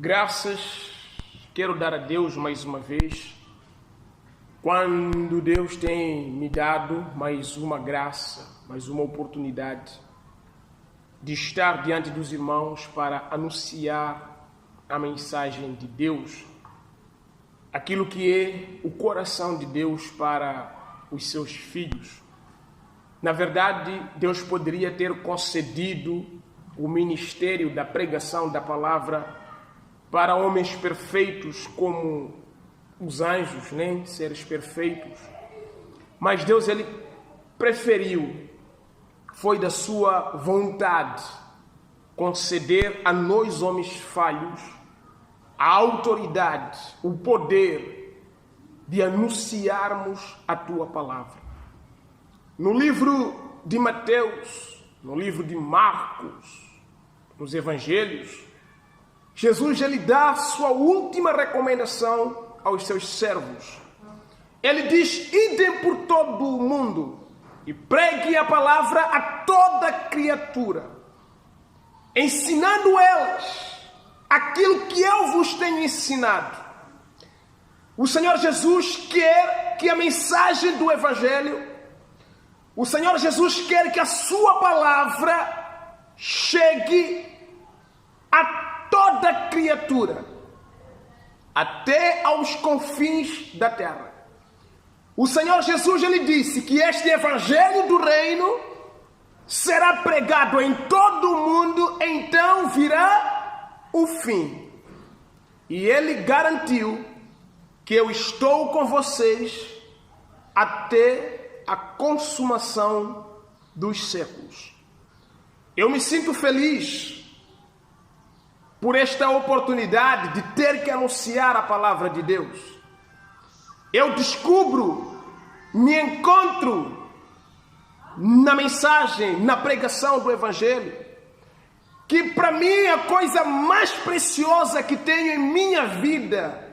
Graças quero dar a Deus mais uma vez, quando Deus tem me dado mais uma graça, mais uma oportunidade de estar diante dos irmãos para anunciar a mensagem de Deus, aquilo que é o coração de Deus para os seus filhos. Na verdade, Deus poderia ter concedido o ministério da pregação da palavra para homens perfeitos como os anjos, né? Seres perfeitos. Mas Deus, Ele preferiu, foi da sua vontade, conceder a nós homens falhos a autoridade, o poder de anunciarmos a Tua palavra. No livro de Mateus, no livro de Marcos, nos Evangelhos, Jesus, Ele dá a sua última recomendação aos seus servos. Ele diz: idem por todo o mundo e preguem a palavra a toda criatura, ensinando elas aquilo que eu vos tenho ensinado. O Senhor Jesus quer que a mensagem do Evangelho, o Senhor Jesus quer que a sua palavra chegue a toda criatura, até aos confins da terra. O Senhor Jesus, Ele disse que este Evangelho do Reino será pregado em todo o mundo, então virá o fim. E Ele garantiu que eu estou com vocês até a consumação dos séculos. Eu me sinto feliz por esta oportunidade de ter que anunciar a palavra de Deus. Eu descubro, me encontro na mensagem, na pregação do Evangelho, que para mim a coisa mais preciosa que tenho em minha vida,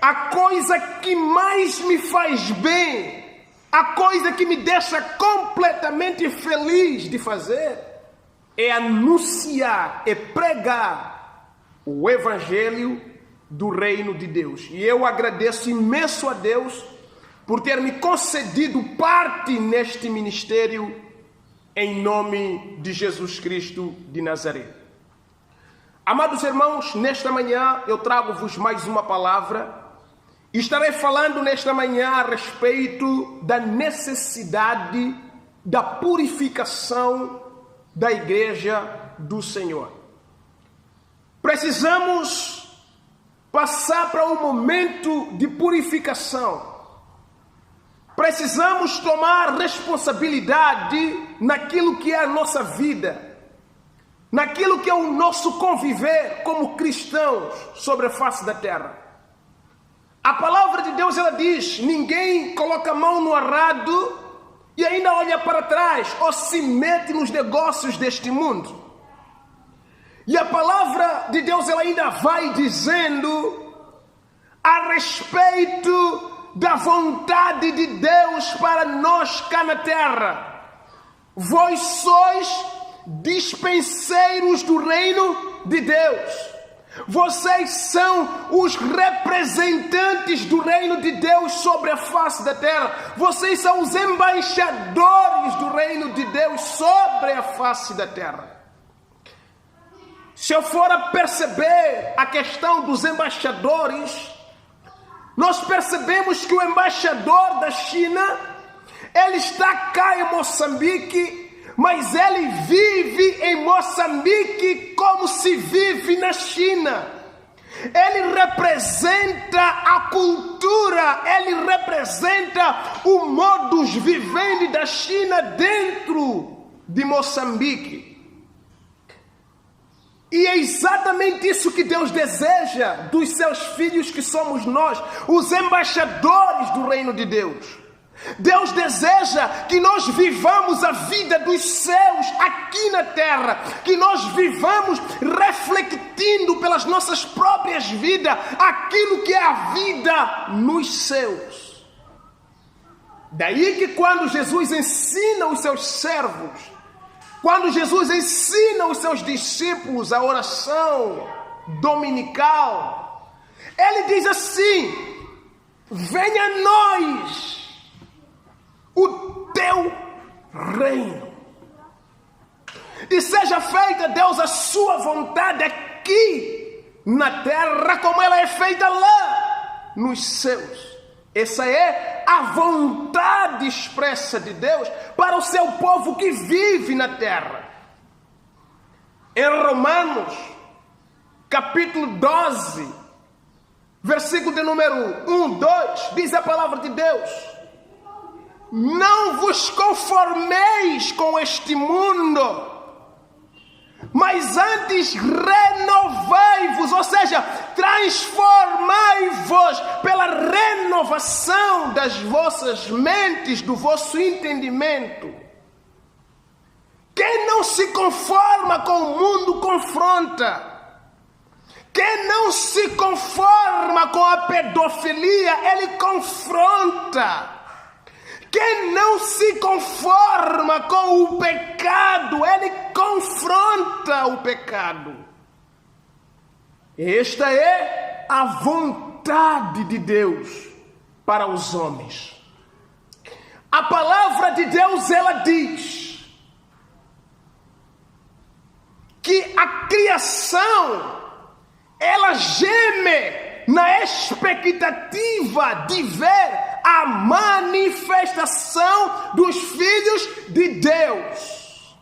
a coisa que mais me faz bem, a coisa que me deixa completamente feliz de fazer, é anunciar, é pregar o Evangelho do Reino de Deus. E eu agradeço imenso a Deus por ter me concedido parte neste ministério, em nome de Jesus Cristo de Nazaré. Amados irmãos, nesta manhã eu trago-vos mais uma palavra. Estarei falando nesta manhã a respeito da necessidade da purificação da igreja do Senhor. Precisamos passar para um momento de purificação. Precisamos tomar responsabilidade naquilo que é a nossa vida, naquilo que é o nosso conviver como cristãos sobre a face da terra. A palavra de Deus, ela diz: ninguém coloca a mão no arado e ainda olha para trás, ou se mete nos negócios deste mundo. E a palavra de Deus, ela ainda vai dizendo a respeito da vontade de Deus para nós cá na terra. Vós sois dispenseiros do reino de Deus. Vocês são os representantes do reino de Deus sobre a face da terra. Vocês são os embaixadores do reino de Deus sobre a face da terra. Se eu for a perceber a questão dos embaixadores, nós percebemos que o embaixador da China, ele está cá em Moçambique, mas ele vive em Moçambique como se vive na China. Ele representa a cultura, ele representa o modus vivendi da China dentro de Moçambique. E é exatamente isso que Deus deseja dos seus filhos, que somos nós, os embaixadores do reino de Deus. Deus deseja que nós vivamos a vida dos céus aqui na terra, que nós vivamos refletindo pelas nossas próprias vidas aquilo que é a vida nos céus. Daí que quando Jesus ensina os seus servos, quando Jesus ensina os seus discípulos a oração dominical, ele diz assim: venha a nós o teu reino, e seja feita, Deus, a sua vontade aqui na terra como ela é feita lá nos céus. Essa é a vontade expressa de Deus para o seu povo que vive na terra. Em Romanos, capítulo 12, versículo de número 1, 2, diz a palavra de Deus: não vos conformeis com este mundo, mas antes renovai-vos, ou seja, transformai-vos pela renovação das vossas mentes, do vosso entendimento. Quem não se conforma com o mundo confronta. Quem não se conforma com a pedofilia, ele confronta. Quem não se conforma com o pecado, ele confronta o pecado. Esta é a vontade de Deus para os homens. A palavra de Deus, ela diz que a criação, ela geme na expectativa de ver a manifestação dos filhos de Deus.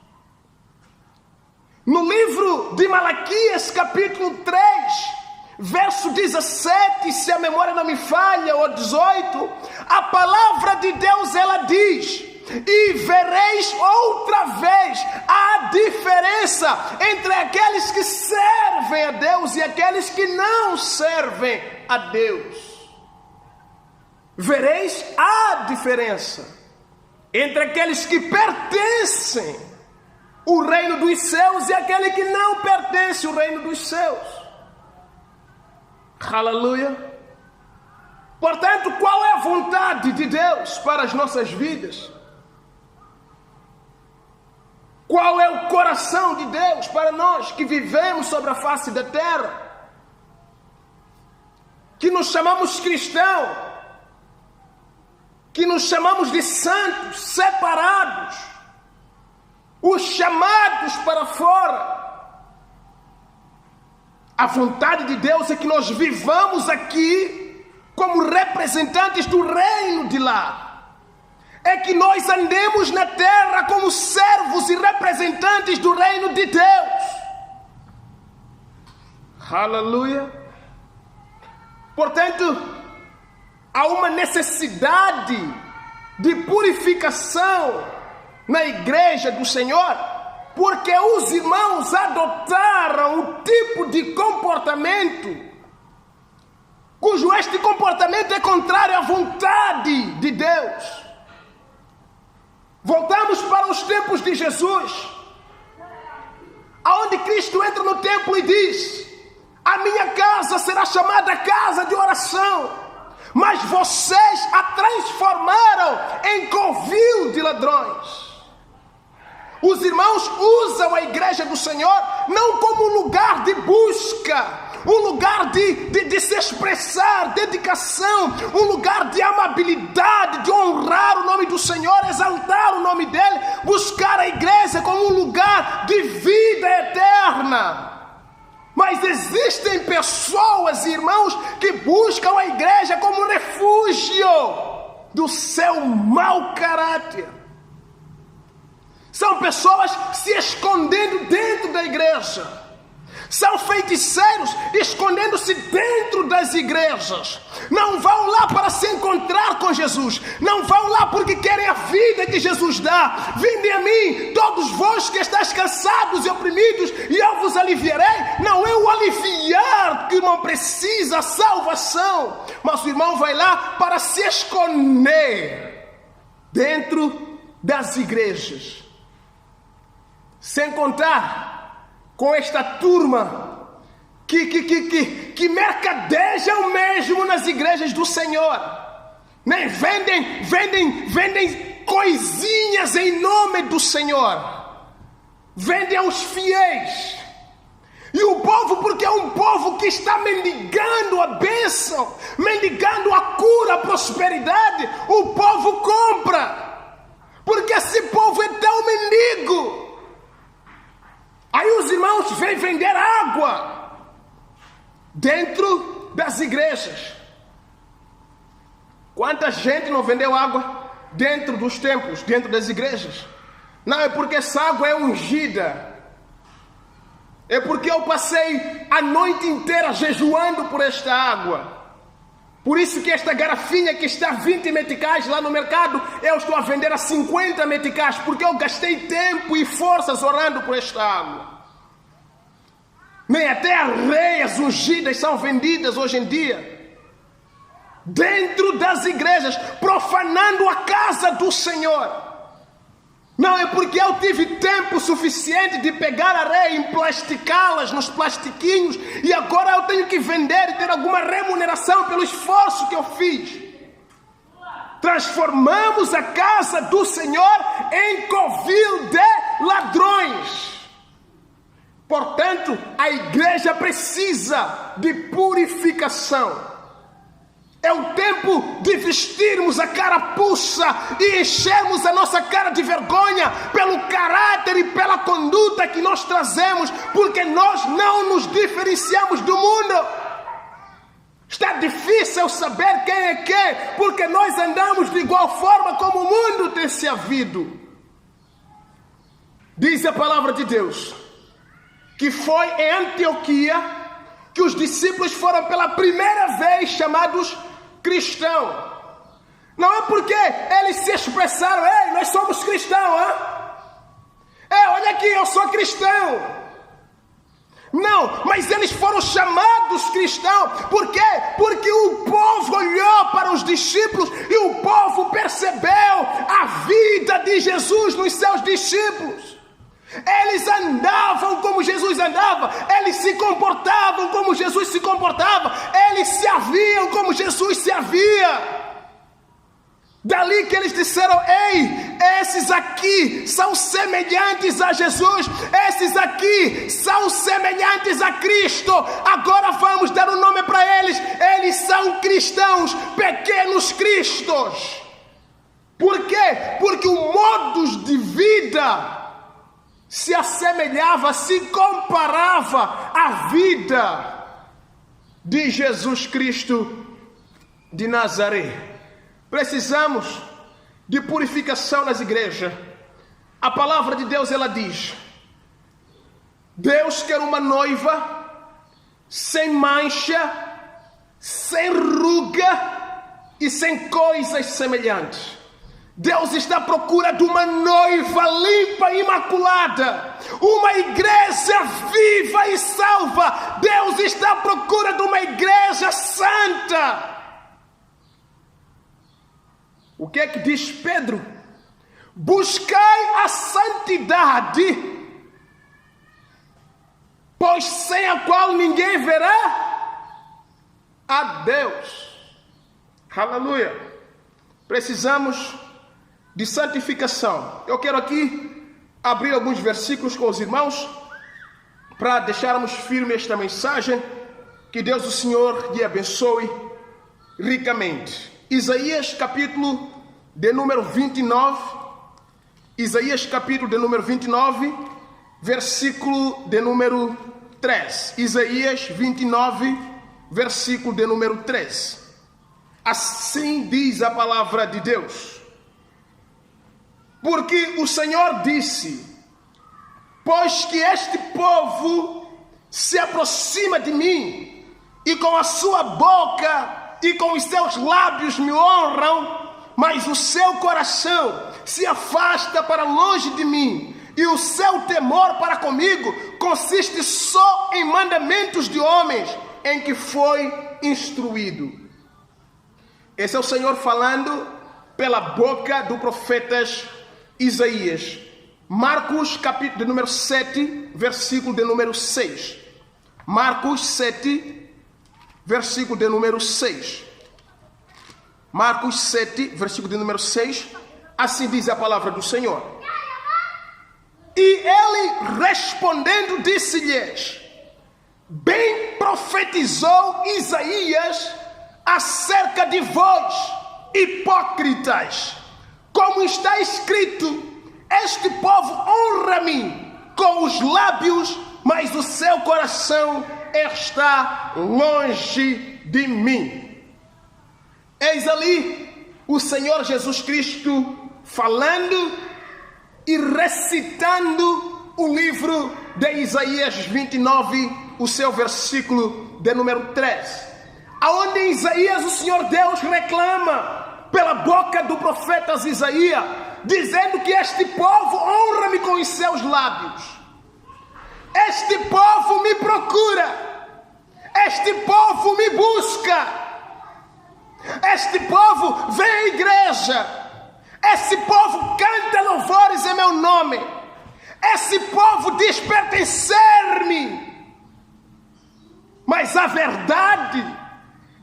No livro de Malaquias, capítulo 3, verso 17, se a memória não me falha, ou 18, a palavra de Deus, ela diz: e vereis outra vez a diferença entre aqueles que servem a Deus e aqueles que não servem a Deus. Vereis a diferença entre aqueles que pertencem ao reino dos céus e aquele que não pertence ao reino dos céus. Aleluia. Portanto, qual é a vontade de Deus para as nossas vidas? Qual é o coração de Deus para nós que vivemos sobre a face da terra? Que nos chamamos cristãos, que nos chamamos de santos, separados, os chamados para fora. A vontade de Deus é que nós vivamos aqui como representantes do reino de lá. É que nós andemos na terra como servos e representantes do reino de Deus. Aleluia. Portanto, há uma necessidade de purificação na igreja do Senhor, porque os irmãos adotaram um tipo de comportamento cujo este comportamento é contrário à vontade de Deus. Voltamos para os tempos de Jesus, aonde Cristo entra no templo e diz: a minha casa será chamada casa de oração, mas vocês a transformaram em covil de ladrões. Os irmãos usam a igreja do Senhor não como um lugar de busca, um lugar de se expressar, dedicação, um lugar de amabilidade, de honrar o nome do Senhor, exaltar o nome dEle, buscar a igreja como um lugar de vida eterna. Mas existem pessoas, irmãos, que buscam a igreja como um refúgio do seu mau caráter. São pessoas se escondendo dentro da igreja. São feiticeiros escondendo-se dentro das igrejas. Não vão lá para se encontrar com Jesus. Não vão lá porque querem a vida que Jesus dá. Vinde a mim, todos vós que estáis cansados e oprimidos, e eu vos aliviarei. Não é o aliviar que não precisa salvação, mas o irmão vai lá para se esconder dentro das igrejas. Sem contar com esta turma que mercadejam mesmo nas igrejas do Senhor, né? Vendem coisinhas em nome do Senhor, vendem aos fiéis. E o povo, porque é um povo que está mendigando a bênção, mendigando a cura, a prosperidade. O povo compra, porque esse povo é tão mendigo. Aí os irmãos vêm vender água dentro das igrejas. Quanta gente não vendeu água dentro dos templos, dentro das igrejas? Não, é porque essa água é ungida. É porque eu passei a noite inteira jejuando por esta água. Por isso que esta garrafinha que está a 20 meticais lá no mercado, eu estou a vender a 50 meticais, porque eu gastei tempo e forças orando por esta água. Nem até areias ungidas são vendidas hoje em dia, dentro das igrejas, profanando a casa do Senhor. Não, é porque eu tive tempo suficiente de pegar areia e emplasticá-las nos plastiquinhos, e agora eu tenho que vender e ter alguma remuneração pelo esforço que eu fiz. Transformamos a casa do Senhor em covil de ladrões. Portanto, a igreja precisa de purificação. É o tempo de vestirmos a carapuça e enchermos a nossa cara de vergonha pelo caráter e pela conduta que nós trazemos, porque nós não nos diferenciamos do mundo. Está difícil saber quem é quem, porque nós andamos de igual forma como o mundo tem se havido. Diz a palavra de Deus que foi em Antioquia que os discípulos foram pela primeira vez chamados cristãos. Não é porque eles se expressaram: ei, nós somos cristãos, hein? Olha aqui, eu sou cristão. Não, mas eles foram chamados cristãos. Por quê? Porque o povo olhou para os discípulos e o povo percebeu a vida de Jesus nos seus discípulos. Eles andavam como Jesus andava, eles se comportavam como Jesus se comportava, eles se haviam como Jesus se havia. Dali que eles disseram: ei, esses aqui são semelhantes a Jesus, esses aqui são semelhantes a Cristo, agora vamos dar um nome para eles, eles são cristãos, pequenos cristos. Por quê? Porque o modus de vida se assemelhava, se comparava à vida de Jesus Cristo de Nazaré. Precisamos de purificação nas igrejas. A palavra de Deus, ela diz: Deus quer uma noiva sem mancha, sem ruga e sem coisas semelhantes. Deus está à procura de uma noiva limpa e imaculada, uma igreja viva e salva. Deus está à procura de uma igreja santa. O que é que diz Pedro? Buscai a santidade, pois sem a qual ninguém verá a Deus. Aleluia. Precisamos de santificação. Eu quero aqui abrir alguns versículos com os irmãos para deixarmos firme esta mensagem. Que Deus, o Senhor, lhe abençoe ricamente. Isaías capítulo de número 29. Isaías capítulo de número 29, versículo de número 3. Isaías 29, versículo de número 3. Assim diz a palavra de Deus. Porque o Senhor disse: pois que este povo se aproxima de mim, e com a sua boca e com os seus lábios me honram, mas o seu coração se afasta para longe de mim, e o seu temor para comigo consiste só em mandamentos de homens em que foi instruído. Esse é o Senhor falando pela boca do profeta Isaías. Marcos capítulo de número 7, versículo de número 6. Marcos 7, versículo de número 6. Marcos 7, versículo de número 6. Assim diz a palavra do Senhor. E ele respondendo disse-lhes: bem profetizou Isaías acerca de vós, hipócritas, como está escrito: este povo honra-me com os lábios, mas o seu coração está longe de mim. Eis ali o Senhor Jesus Cristo falando e recitando o livro de Isaías 29, o seu versículo de número 3, aonde em Isaías o Senhor Deus reclama pela boca do profeta Isaías, dizendo que este povo honra-me com os seus lábios, este povo me procura, este povo me busca, este povo vem à igreja, esse povo canta louvores em meu nome, esse povo diz pertencer-me. Mas a verdade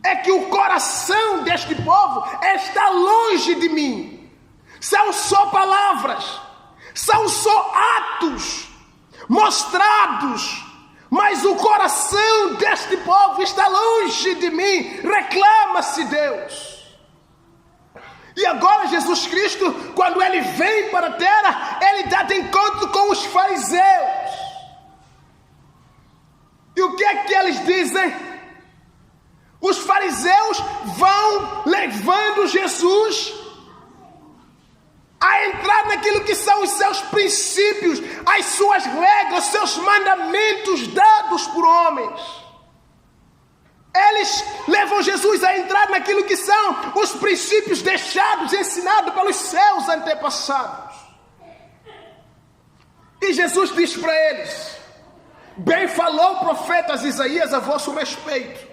é que o coração deste povo está longe de mim. São só palavras, são só atos mostrados, mas o coração deste povo está longe de mim. Reclama-se Deus. E agora Jesus Cristo, quando ele vem para a terra, ele dá de encontro com os fariseus. E o que é que eles dizem? Os fariseus vão levando Jesus a entrar naquilo que são os seus princípios, as suas regras, os seus mandamentos dados por homens. Eles levam Jesus a entrar naquilo que são os princípios deixados e ensinados pelos seus antepassados. E Jesus diz para eles: bem falou o profeta Isaías a vosso respeito,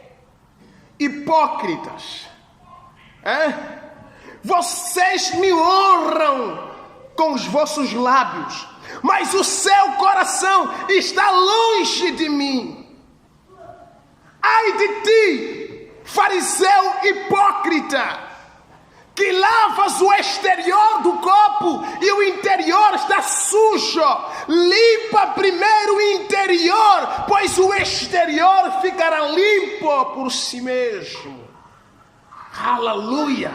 hipócritas, vocês me honram com os vossos lábios, mas o seu coração está longe de mim. Ai de ti, fariseu hipócrita, que lavas o exterior do copo e o interior está sujo. Limpa primeiro o interior, pois o exterior ficará limpo por si mesmo. Aleluia!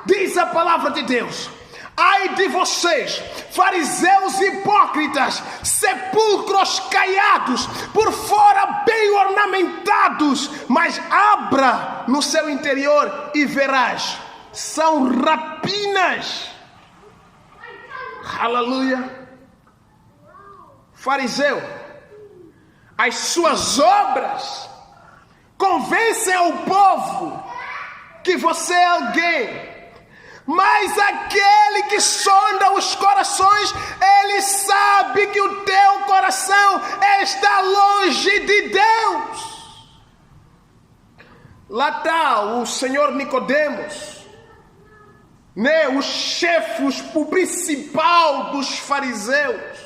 Diz a palavra de Deus: ai de vocês, fariseus hipócritas, sepulcros caiados, por fora bem ornamentados, mas abra no seu interior e verás, são rapinas. Aleluia. Fariseu, as suas obras convencem ao povo que você é alguém. Mas aquele que sonda os corações, ele sabe que o teu coração está longe de Deus. Lá está o senhor Nicodemos, né? O chefe, o principal dos fariseus,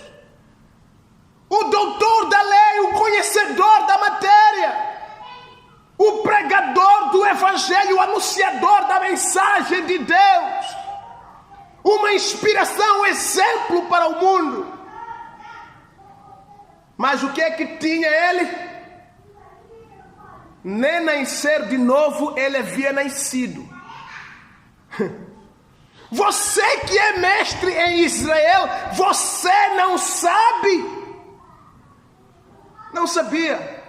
o doutor da lei, o conhecedor da matéria, o pregador do evangelho, o anunciador da mensagem de Deus, uma inspiração, um exemplo para o mundo. Mas o que é que tinha ele? Nem nascer de novo ele havia nascido. Você que é mestre em Israel, você não sabe? Não sabia.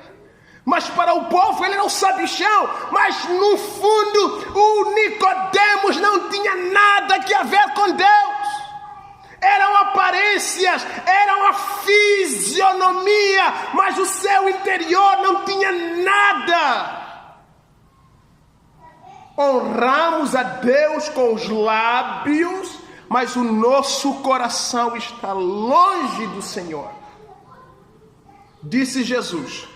Mas para o povo ele não sabe chão. Mas no fundo o Nicodemos não tinha nada que a ver com Deus. Eram aparências, era uma fisionomia, mas o seu interior não tinha nada. Honramos a Deus com os lábios, mas o nosso coração está longe do Senhor. Disse Jesus: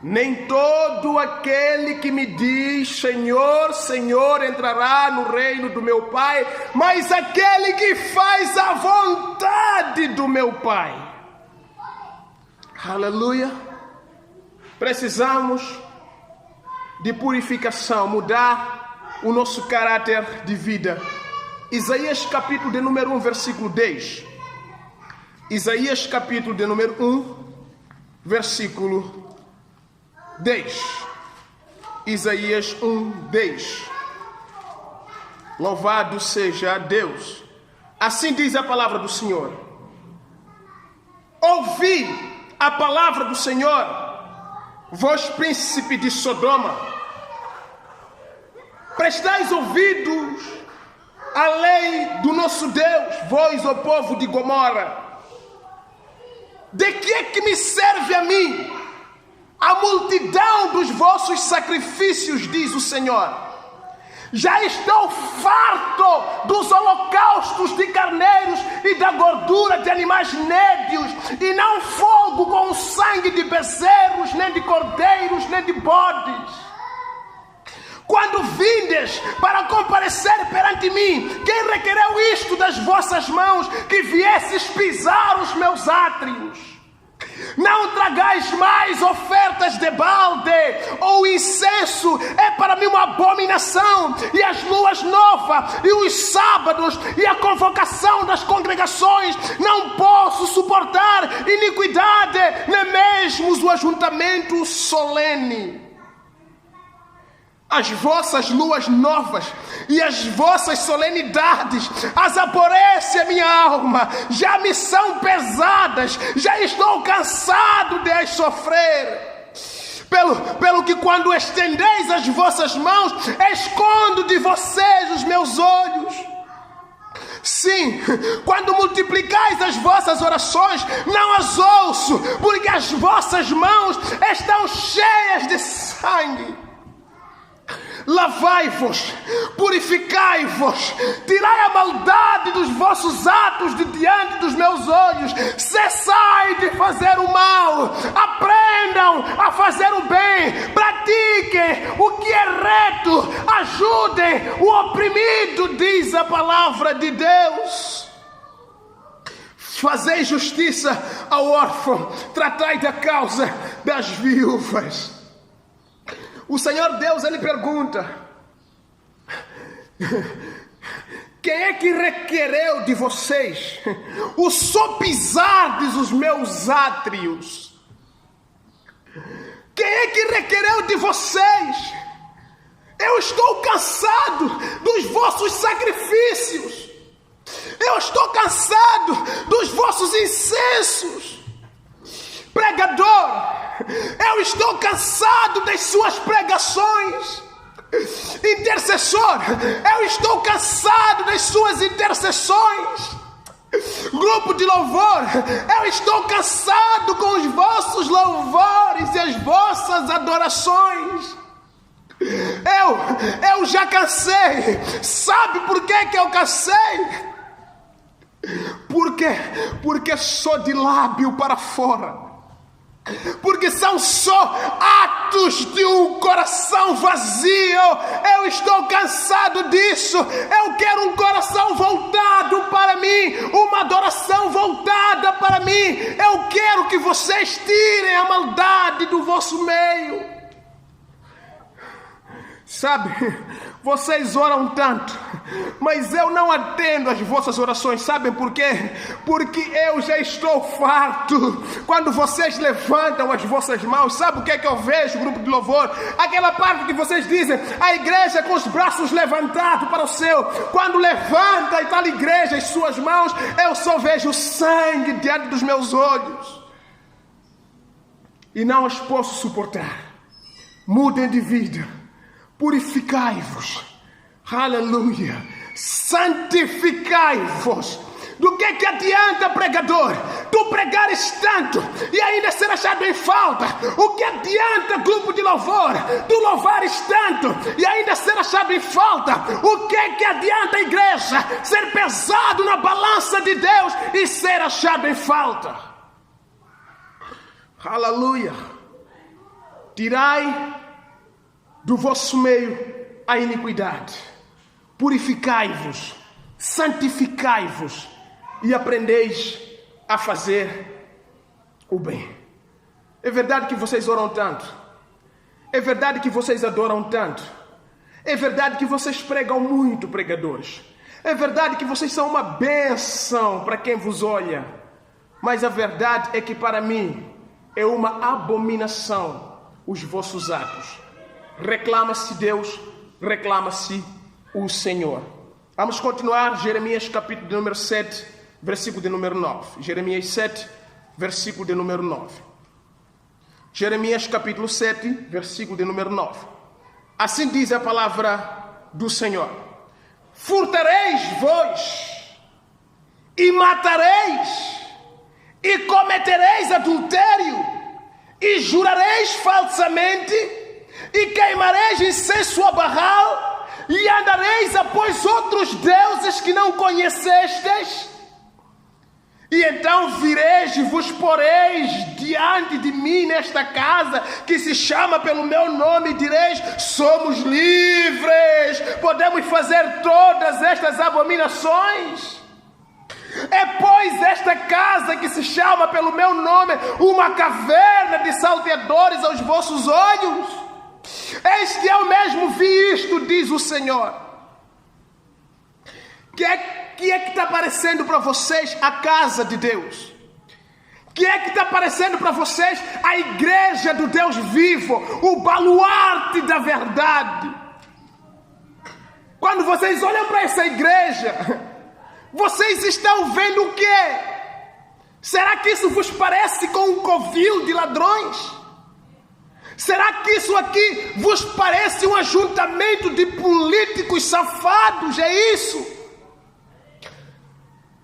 nem todo aquele que me diz Senhor, Senhor entrará no reino do meu Pai, mas aquele que faz a vontade do meu Pai. Aleluia. Precisamos de purificação, mudar o nosso caráter de vida. Isaías capítulo de número 1, versículo 10. Isaías capítulo de número 1, versículo 10. Isaías 1:10. Louvado seja Deus. Assim diz a palavra do Senhor. Ouvi a palavra do Senhor, vós príncipe de Sodoma. Prestais ouvidos à lei do nosso Deus, vós, ó povo de Gomorra. De que é que me serve a mim a multidão dos vossos sacrifícios, diz o Senhor? Já estou farto dos holocaustos de carneiros e da gordura de animais nédios, e não fogo com o sangue de bezerros, nem de cordeiros, nem de bodes. Quando vindes para comparecer perante mim, quem requereu isto das vossas mãos, que viesses pisar os meus átrios? Não tragais mais ofertas de balde, ou incenso é para mim uma abominação, e as luas novas, e os sábados, e a convocação das congregações. Não posso suportar iniquidade, nem mesmo o ajuntamento solene. As vossas luas novas e as vossas solenidades as aborrece a minha alma, já me são pesadas, já estou cansado de as sofrer. Pelo que quando estendeis as vossas mãos, escondo de vocês os meus olhos. Sim, quando multiplicais as vossas orações, não as ouço, porque as vossas mãos estão cheias de sangue. Lavai-vos, purificai-vos, tirai a maldade dos vossos atos de diante dos meus olhos, cessai de fazer o mal, aprendam a fazer o bem, pratiquem o que é reto, ajudem o oprimido, diz a palavra de Deus. Fazei justiça ao órfão, tratai da causa das viúvas. O Senhor Deus, Ele pergunta: quem é que requereu de vocês o sopisardes os meus átrios? Quem é que requereu de vocês? Eu estou cansado dos vossos sacrifícios. Eu estou cansado dos vossos incensos. Pregador, eu estou cansado das suas pregações. Intercessor, eu estou cansado das suas intercessões. Grupo de louvor, eu estou cansado com os vossos louvores e as vossas adorações. Eu já cansei. Sabe por que eu cansei? Porque sou de lábio para fora. Porque são só atos de um coração vazio. Eu estou cansado disso. Eu quero um coração voltado para mim, uma adoração voltada para mim. Eu quero que vocês tirem a maldade do vosso meio. Sabe, vocês oram tanto, mas eu não atendo às vossas orações. Sabem por quê? Porque eu já estou farto. Quando vocês levantam as vossas mãos, sabe o que é que eu vejo, grupo de louvor? Aquela parte que vocês dizem, a igreja com os braços levantados para o céu. Quando levanta e tal igreja as suas mãos, eu só vejo sangue diante dos meus olhos. E não os posso suportar. Mudem de vida. Purificai-vos, aleluia, santificai-vos. Do que adianta, pregador, tu pregares tanto e ainda ser achado em falta? O que adianta, grupo de louvor, tu louvares tanto e ainda ser achado em falta? O que adianta, igreja, ser pesado na balança de Deus e ser achado em falta? Aleluia. Tirai do vosso meio a iniquidade, purificai-vos, santificai-vos e aprendeis a fazer o bem. É verdade que vocês oram tanto, é verdade que vocês adoram tanto, é verdade que vocês pregam muito, pregadores, é verdade que vocês são uma bênção para quem vos olha, mas a verdade é que para mim é uma abominação os vossos atos. Reclama-se Deus, reclama-se o Senhor. Vamos continuar, Jeremias capítulo de número 7, versículo de número 9. Jeremias 7, versículo de número 9. Jeremias capítulo 7, versículo de número 9. Assim diz a palavra do Senhor: furtareis vós, e matareis, e cometereis adultério, e jurareis falsamente, e queimareis incenso a Baal, e andareis após outros deuses que não conhecestes. E então vireis e vos poreis diante de mim nesta casa, que se chama pelo meu nome, e direis: somos livres, podemos fazer todas estas abominações. É, pois, esta casa que se chama pelo meu nome uma caverna de salteadores aos vossos olhos? Eis que eu mesmo vi isto, diz o Senhor. Que é que está parecendo para vocês a casa de Deus? Que é que está parecendo para vocês a igreja do Deus vivo, o baluarte da verdade? Quando vocês olham para essa igreja, vocês estão vendo o quê? Será que isso vos parece com um covil de ladrões? Será que isso aqui vos parece um ajuntamento de políticos safados? É isso?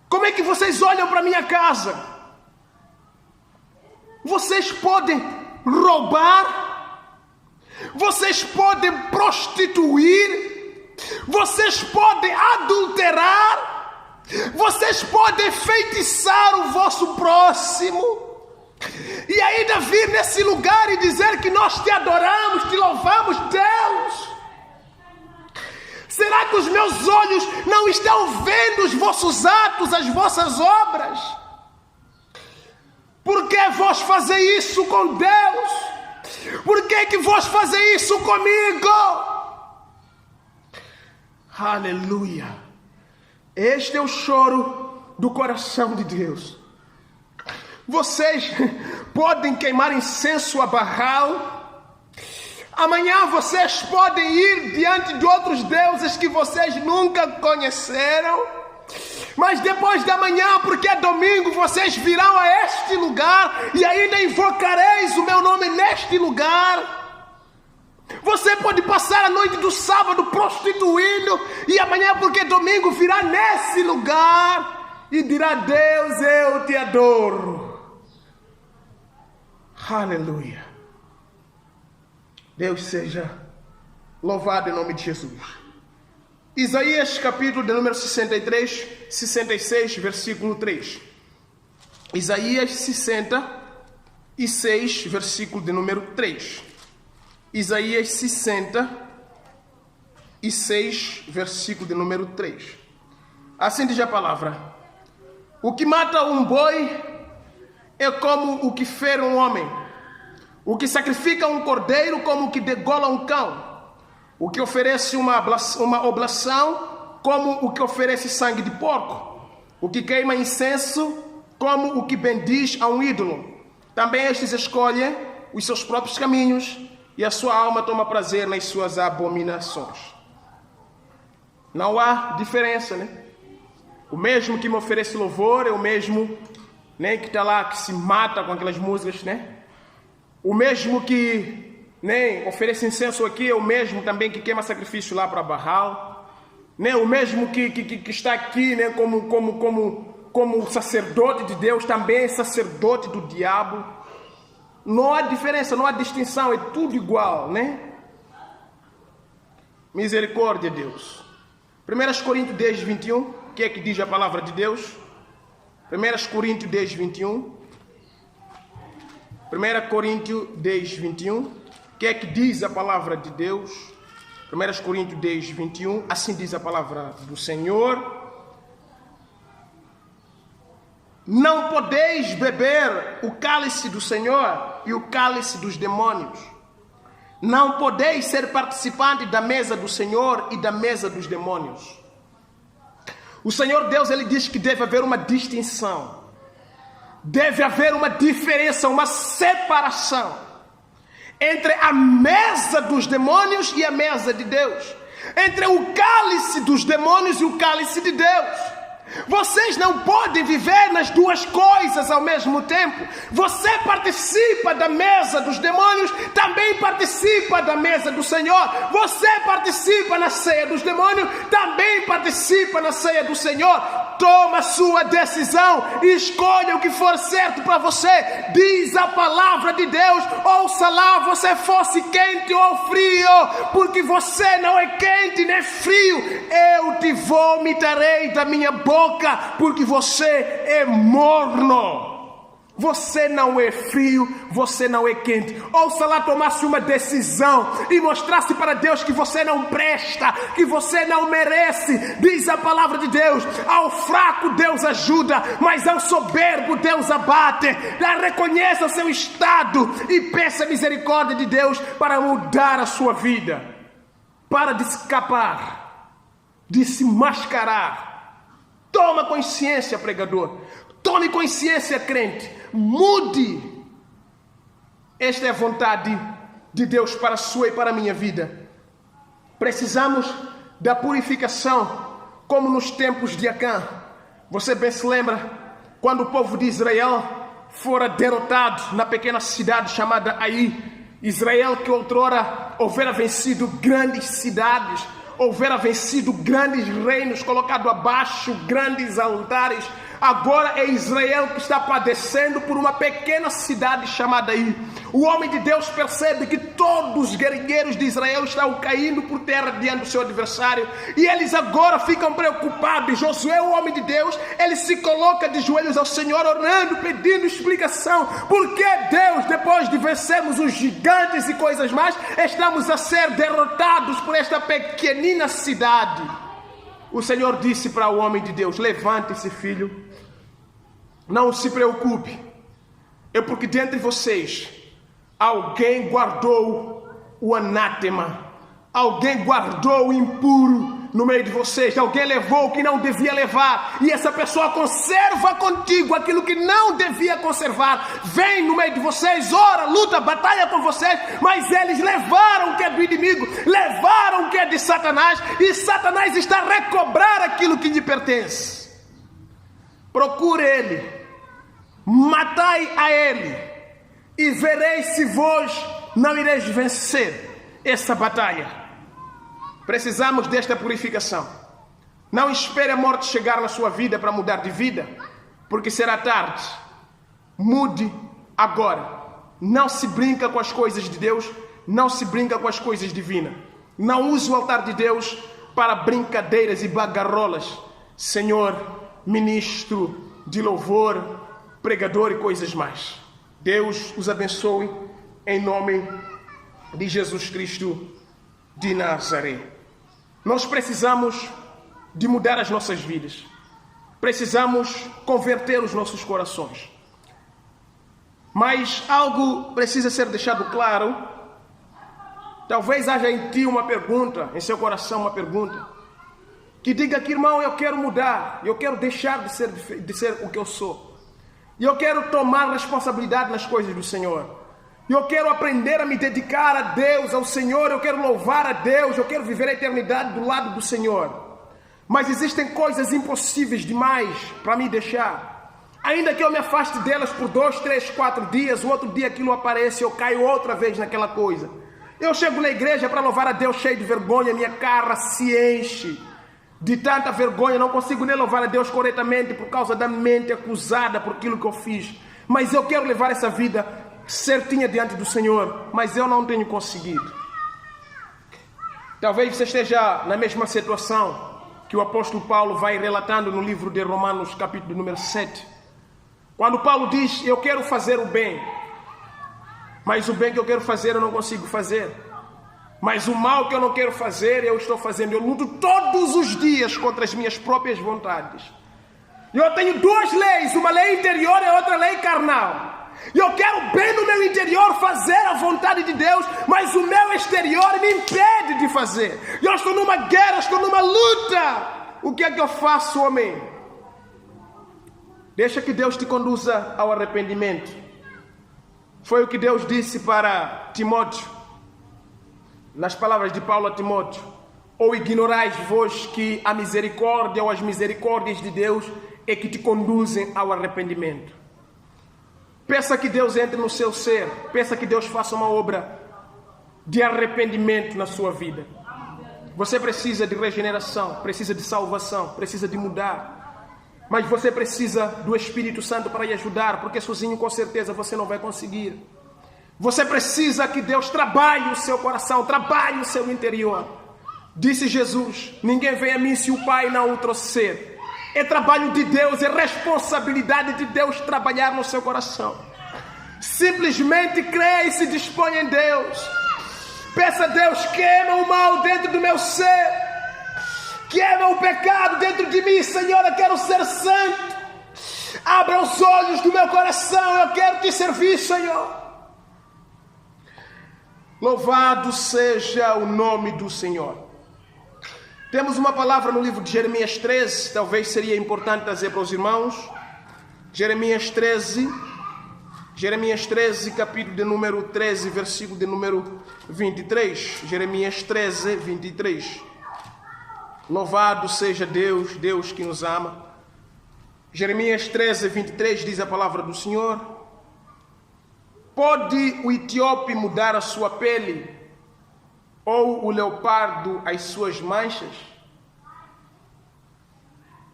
Como é que vocês olham para minha casa? Vocês podem roubar, vocês podem prostituir, vocês podem adulterar, vocês podem feitiçar o vosso próximo, e ainda vir nesse lugar e dizer que nós te adoramos, te louvamos, Deus. Será que os meus olhos não estão vendo os vossos atos, as vossas obras? Por que vós fazem isso com Deus? Por que vós fazem isso comigo? Aleluia! Este é o choro do coração de Deus. Vocês podem queimar incenso a Baal. Amanhã vocês podem ir diante de outros deuses que vocês nunca conheceram. Mas depois da manhã, porque é domingo, vocês virão a este lugar e ainda invocareis o meu nome neste lugar. Você pode passar a noite do sábado prostituindo e amanhã, porque é domingo, virá nesse lugar e dirá: Deus, eu te adoro. Aleluia. Deus seja louvado em nome de Jesus. Isaías capítulo de número 66, versículo 3. Isaías 66, versículo de número 3. Isaías 66, versículo de número 3. Assim diz a palavra: o que mata um boi é como o que fere um homem. O que sacrifica um cordeiro como o que degola um cão. O que oferece uma oblação como o que oferece sangue de porco. O que queima incenso como o que bendiz a um ídolo. Também estes escolhem os seus próprios caminhos e a sua alma toma prazer nas suas abominações. Não há diferença, né? O mesmo que me oferece louvor é o mesmo, né, que está lá, que se mata com aquelas músicas, né? O mesmo que oferece incenso aqui é o mesmo também que queima sacrifício lá para Baal. O mesmo que está aqui, como sacerdote de Deus, também é sacerdote do diabo. Não há diferença, não há distinção, é tudo igual, né? Misericórdia, Deus. 1 Coríntios 10, 21, o que é que diz a palavra de Deus? 1 Coríntios 10, 21. 1 Coríntios 10, 21. O que é que diz a palavra de Deus? 1 Coríntios 10, 21. Assim diz a palavra do Senhor: não podeis beber o cálice do Senhor e o cálice dos demônios. Não podeis ser participante da mesa do Senhor e da mesa dos demônios. O Senhor Deus, ele diz que deve haver uma distinção. deve haver uma diferença, uma separação entre a mesa dos demônios e a mesa de Deus, entre o cálice dos demônios e o cálice de Deus. Vocês não podem viver nas duas coisas ao mesmo tempo. Você participa da mesa dos demônios, também participa da mesa do Senhor. Você participa na ceia dos demônios, também participa na ceia do Senhor. Toma sua decisão e escolha o que for certo para você. Diz a palavra de Deus: ouça lá, você fosse quente ou frio, porque você não é quente nem frio. Eu te vomitarei da minha boca, porque você é morno. Você não é frio, você não é quente. Ouça lá, tomasse uma decisão e mostrasse para Deus que você não presta, que você não merece. Diz a palavra de Deus: ao fraco Deus ajuda, mas ao soberbo Deus abate. Reconheça o seu estado e peça a misericórdia de Deus para mudar a sua vida. Para de escapar, de se mascarar. Toma consciência, pregador. Tome consciência, crente. Mude. Esta é a vontade de Deus para a sua e para a minha vida. Precisamos da purificação, como nos tempos de Acã. Você bem se lembra quando o povo de Israel fora derrotado na pequena cidade chamada Ai. Israel, que outrora houvera vencido grandes cidades, houvera vencido grandes reinos, colocado abaixo grandes altares. Agora é Israel que está padecendo por uma pequena cidade chamada Ai. O homem de Deus percebe que todos os guerreiros de Israel estão caindo por terra diante do seu adversário, e eles agora ficam preocupados. Josué, o homem de Deus, ele se coloca de joelhos ao Senhor, orando, pedindo explicação. Por que Deus, depois de vencermos os gigantes e coisas mais, estamos a ser derrotados por esta pequenina cidade? O Senhor disse para o homem de Deus: levante-se, filho, não se preocupe, é porque dentre vocês alguém guardou o anátema, alguém guardou o impuro no meio de vocês, alguém levou o que não devia levar, e essa pessoa conserva contigo aquilo que não devia conservar. Vem no meio de vocês, ora, luta, batalha com vocês, mas eles levaram o que é do inimigo, levaram o que é de Satanás, e Satanás está a recobrar aquilo que lhe pertence. Procure ele, matai a ele, e vereis se vós não ireis vencer essa batalha. Precisamos desta purificação. Não espere a morte chegar na sua vida para mudar de vida, porque será tarde. Mude agora. Não se brinca com as coisas de Deus, não se brinca com as coisas divinas. Não use o altar de Deus para brincadeiras e bagarolas. Senhor, ministro de louvor, pregador e coisas mais. Deus os abençoe em nome de Jesus Cristo de Nazaré. Nós precisamos de mudar as nossas vidas. Precisamos converter os nossos corações. Mas algo precisa ser deixado claro. Talvez haja em ti uma pergunta, em seu coração uma pergunta, que diga que, irmão, eu quero mudar, eu quero deixar de ser o que eu sou. E eu quero tomar responsabilidade nas coisas do Senhor. Eu quero aprender a me dedicar a Deus, ao Senhor. Eu quero louvar a Deus. Eu quero viver a eternidade do lado do Senhor. Mas existem coisas impossíveis demais para me deixar. Ainda que eu me afaste delas por 2, 3, 4 dias, o outro dia aquilo aparece e eu caio outra vez naquela coisa. Eu chego na igreja para louvar a Deus cheio de vergonha, minha cara se enche de tanta vergonha, não consigo nem louvar a Deus corretamente por causa da mente acusada por aquilo que eu fiz. Mas eu quero levar essa vida certinha diante do Senhor, mas eu não tenho conseguido. Talvez você esteja na mesma situação que o apóstolo Paulo vai relatando no livro de Romanos, capítulo número 7. Quando Paulo diz: eu quero fazer o bem, mas o bem que eu quero fazer eu não consigo fazer. Mas o mal que eu não quero fazer, eu estou fazendo. Eu luto todos os dias contra as minhas próprias vontades. Eu tenho duas leis, uma lei interior e outra lei carnal. Eu quero bem no meu interior fazer a vontade de Deus, mas o meu exterior me impede de fazer. Eu estou numa guerra, estou numa luta. O que é que eu faço, homem? Deixa que Deus te conduza ao arrependimento. Foi o que Deus disse para Timóteo, nas palavras de Paulo a Timóteo: ou ignorais vós que a misericórdia ou as misericórdias de Deus é que te conduzem ao arrependimento. Peça que Deus entre no seu ser, peça que Deus faça uma obra de arrependimento na sua vida. Você precisa de regeneração, precisa de salvação, precisa de mudar. Mas você precisa do Espírito Santo para lhe ajudar, porque sozinho com certeza você não vai conseguir. Você precisa que Deus trabalhe o seu coração, trabalhe o seu interior. Disse Jesus: ninguém vem a mim se o Pai não o trouxer. É trabalho de Deus, é responsabilidade de Deus trabalhar no seu coração. Simplesmente creia e se disponha em Deus. Peça a Deus: queima o mal dentro do meu ser. Queima o pecado dentro de mim, Senhor, eu quero ser santo. Abra os olhos do meu coração, eu quero te servir, Senhor. Louvado seja o nome do Senhor. Temos uma palavra no livro de Jeremias 13, talvez seria importante trazer para os irmãos. Jeremias 13, capítulo de número 13, versículo de número 23. Jeremias 13, 23. Louvado seja Deus, Deus que nos ama. Jeremias 13, 23 diz a palavra do Senhor: pode o etíope mudar a sua pele, ou o leopardo as suas manchas?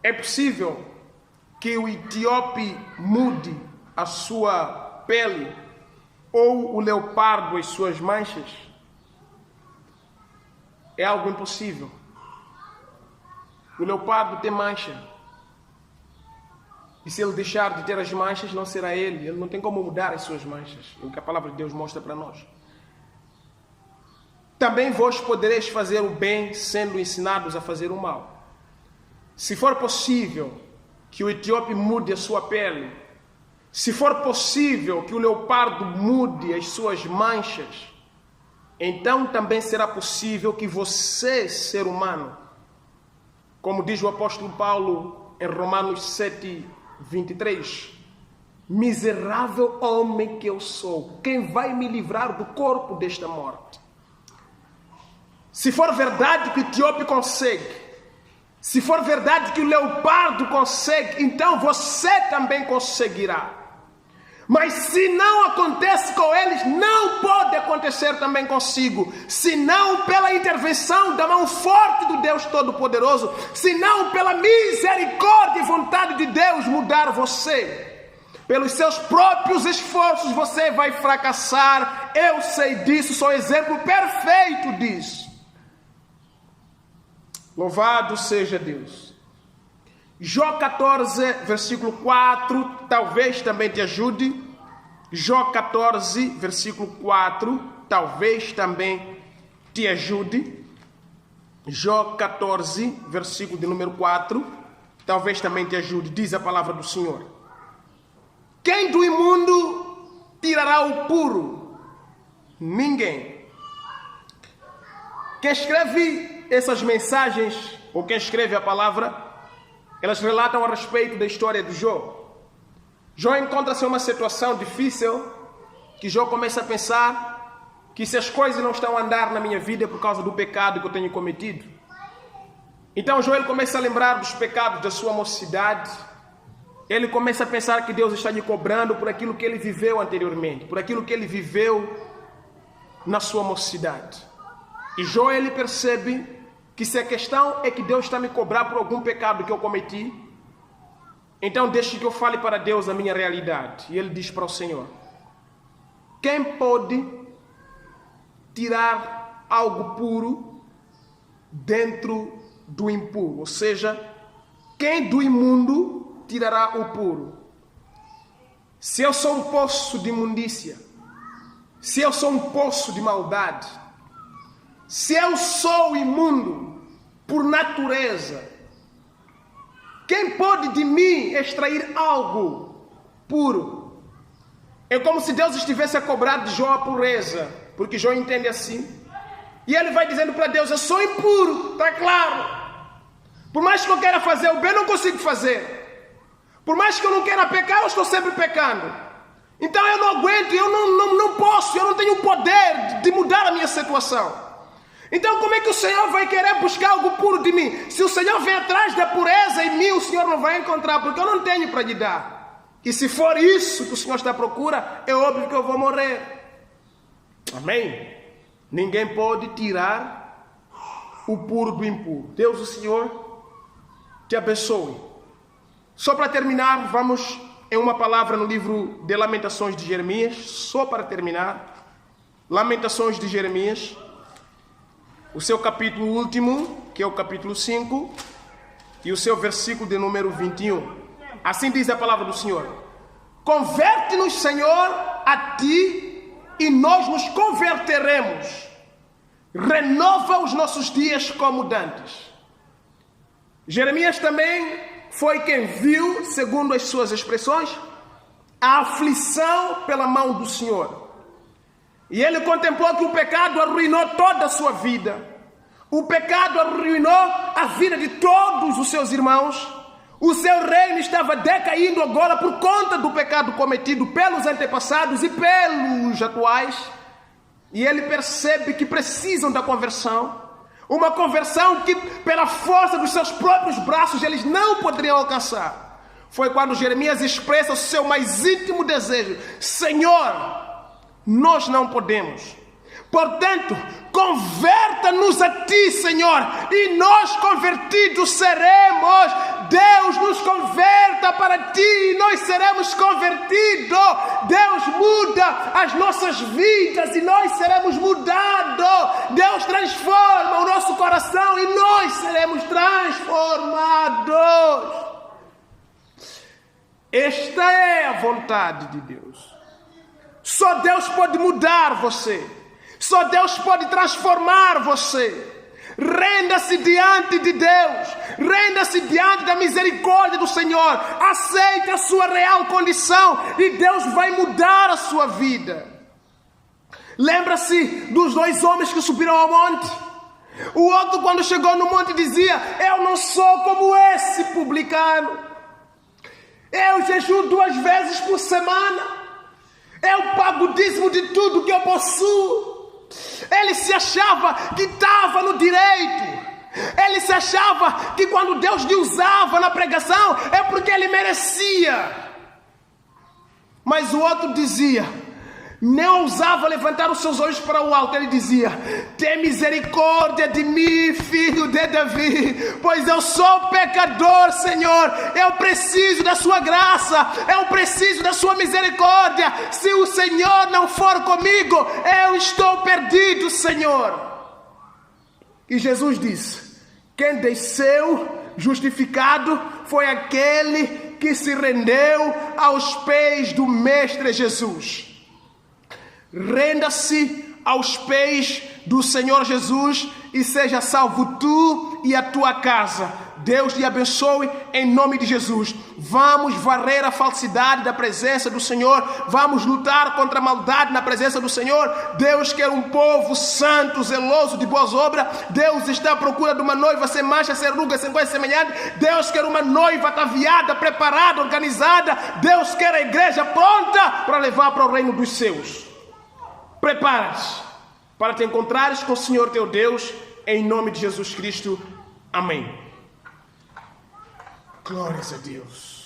É possível que o etíope mude a sua pele, ou o leopardo as suas manchas? É algo impossível. O leopardo tem mancha. E se ele deixar de ter as manchas, não será ele. Ele não tem como mudar as suas manchas. É o que a palavra de Deus mostra para nós. Também vós podereis fazer o bem, sendo ensinados a fazer o mal. Se for possível que o etíope mude a sua pele, se for possível que o leopardo mude as suas manchas, então também será possível que você, ser humano, como diz o apóstolo Paulo em Romanos 7, 23, miserável homem que eu sou, quem vai me livrar do corpo desta morte? Se for verdade que o etíope consegue, se for verdade que o leopardo consegue, então você também conseguirá. Mas se não acontece com eles, não pode acontecer também consigo. Se não pela intervenção da mão forte do Deus Todo-Poderoso, se não pela misericórdia e vontade de Deus mudar você. Pelos seus próprios esforços você vai fracassar. Eu sei disso, sou exemplo perfeito disso. Louvado seja Deus. Jó 14, versículo 4, talvez também te ajude. Jó 14, versículo 4, talvez também te ajude. Jó 14, versículo de número 4, talvez também te ajude. Diz a palavra do Senhor: quem do imundo tirará o puro? Ninguém. Quem escreve essas mensagens, ou quem escreve a palavra, elas relatam a respeito da história de Jó. Jó encontra-se em uma situação difícil, que Jó começa a pensar que se as coisas não estão a andar na minha vida é por causa do pecado que eu tenho cometido. Então Jó ele começa a lembrar dos pecados da sua mocidade. Ele começa a pensar que Deus está lhe cobrando por aquilo que ele viveu anteriormente, por aquilo que ele viveu na sua mocidade. E Jó ele percebe que se a questão é que Deus está me cobrando por algum pecado que eu cometi, então deixe que eu fale para Deus a minha realidade. E ele diz para o Senhor: quem pode tirar algo puro dentro do impuro? Ou seja, quem do imundo tirará o puro? Se eu sou um poço de imundícia, se eu sou um poço de maldade, se eu sou imundo por natureza, quem pode de mim extrair algo puro? É como se Deus estivesse a cobrar de Jó a pureza, porque Jó entende assim. E ele vai dizendo para Deus: eu sou impuro, está claro. Por mais que eu queira fazer o bem, não consigo fazer. Por mais que eu não queira pecar, eu estou sempre pecando. Então eu não aguento, eu não posso, eu não tenho o poder de mudar a minha situação. Então como é que o Senhor vai querer buscar algo puro de mim? Se o Senhor vem atrás da pureza em mim, o Senhor não vai encontrar, porque eu não tenho para lhe dar. E se for isso que o Senhor está à procura, é óbvio que eu vou morrer. Amém? Ninguém pode tirar o puro do impuro. Deus, o Senhor, te abençoe. Só para terminar, vamos em uma palavra no livro de Lamentações de Jeremias. Só para terminar, Lamentações de Jeremias, o seu capítulo último, que é o capítulo 5, e o seu versículo de número 21. Assim diz a palavra do Senhor: converte-nos, Senhor, a ti, e nós nos converteremos. Renova os nossos dias como dantes. Jeremias também foi quem viu, segundo as suas expressões, a aflição pela mão do Senhor. E ele contemplou que o pecado arruinou toda a sua vida. O pecado arruinou a vida de todos os seus irmãos. O seu reino estava decaindo agora por conta do pecado cometido pelos antepassados e pelos atuais. E ele percebe que precisam da conversão. Uma conversão que, pela força dos seus próprios braços, eles não poderiam alcançar. Foi quando Jeremias expressa o seu mais íntimo desejo: Senhor, nós não podemos. Portanto, converta-nos a ti, Senhor, e nós convertidos seremos. Deus nos converta para ti e nós seremos convertidos. Deus muda as nossas vidas e nós seremos mudados. Deus transforma o nosso coração e nós seremos transformados. Esta é a vontade de Deus. Só Deus pode mudar você. Só Deus pode transformar você. Renda-se diante de Deus. Renda-se diante da misericórdia do Senhor. Aceite a sua real condição e Deus vai mudar a sua vida. Lembra-se dos dois homens que subiram ao monte? O outro, quando chegou no monte, dizia: eu não sou como esse publicano. Eu jejuo 2 vezes por semana. Eu pago o dízimo de tudo que eu possuo. Ele se achava que estava no direito. Ele se achava que quando Deus lhe usava na pregação é porque ele merecia. Mas o outro dizia, não ousava levantar os seus olhos para o alto. Ele dizia: tem misericórdia de mim, filho de Davi, pois eu sou pecador, Senhor. Eu preciso da sua graça, eu preciso da sua misericórdia. Se o Senhor não for comigo, eu estou perdido, Senhor. E Jesus disse: quem desceu justificado foi aquele que se rendeu aos pés do Mestre Jesus. Renda-se aos pés do Senhor Jesus e seja salvo tu e a tua casa. Deus te abençoe em nome de Jesus. Vamos varrer a falsidade da presença do Senhor. Vamos lutar contra a maldade na presença do Senhor. Deus quer um povo santo, zeloso de boas obras. Deus está à procura de uma noiva sem mancha, sem ruga, sem coisa semelhante. Deus quer uma noiva ataviada, preparada, organizada. Deus quer a igreja pronta para levar para o reino dos seus. Prepara-te para te encontrares com o Senhor teu Deus, em nome de Jesus Cristo. Amém. Glórias a Deus.